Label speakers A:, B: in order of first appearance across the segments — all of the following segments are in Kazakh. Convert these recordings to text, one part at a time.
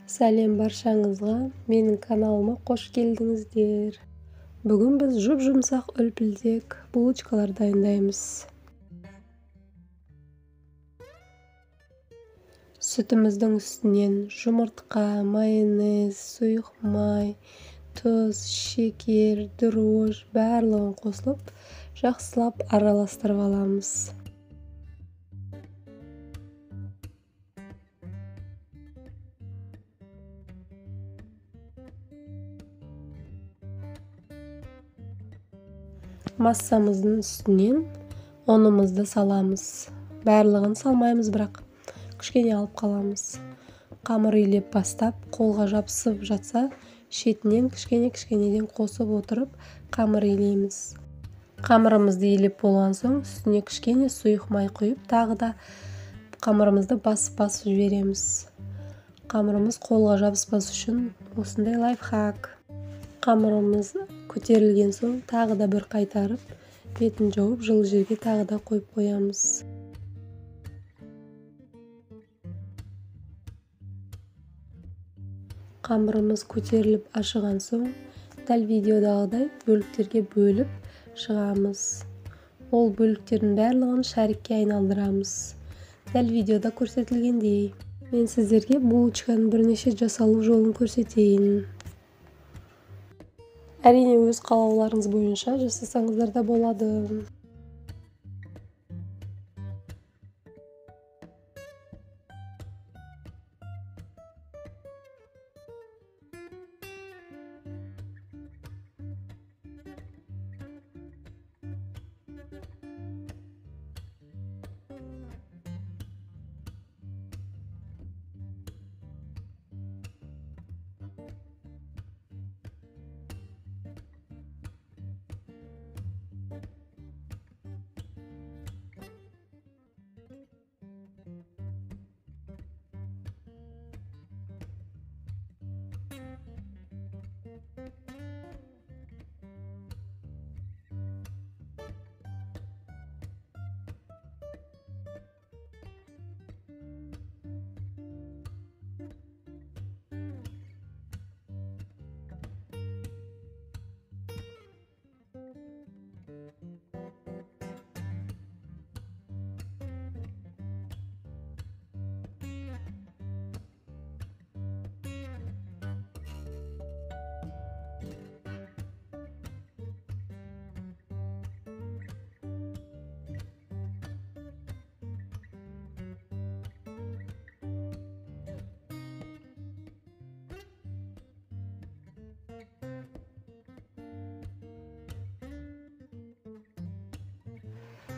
A: Сәлем баршаңызға, менің каналыма қош келдіңіздер. Бүгін біз жұп-жұмсақ үлпілдек булочкалар дайындаймыз. Сүтіміздің үстінен жұмыртқа, майонез, сұйық май, тұз, шекер, дрожж барлығын қосылып, жақсылап араластырып аламыз. Массамыздың үстінен ұнымызды саламыз. Барлығын салмаймыз, бірақ кішкене алып қаламыз. Қамыр илеп бастап, қолға жабысып жатса, шетінен кішкенеден қосып отырып, қамыр илейміз. Қамырымызды илеп болған соң, үстіне кішкене сұйық май құйып, тағы да қамырымызды басып жібереміз. Қамырымыз қолға жабыспас үшін осындай лайфхак. Қамырымыз көтерілген соң, тағы да бір қайтарып, бетін жауып, жылы жерге тағы да қойып қоямыз. Қамырымыз көтеріліп ашыған соң, дәл видеодағыдай бөліктерге бөліп шығамыз. Ол бөліктердің барлығын шарикке айналдырамыз. Дәл видеода көрсетілгендей. Мен сіздерге булочканың бірнеше жасалу жолын көрсетейін. Әрине, өз қалауларыңыз бойынша жасасаңыздар да болады.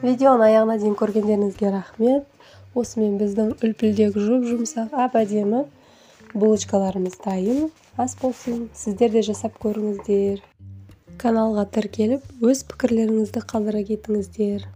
A: Видеоны аяғына дейін көргендеріңізге рахмет. Осымен біздің үлпілдек жұп-жұмсақ әп-әдемі булочкаларымыз дайын. Ас болсын, сіздер де жасап көріңіздер. Каналға тіркеліп, өз пікірлеріңізді қалдыра кетіңіздер.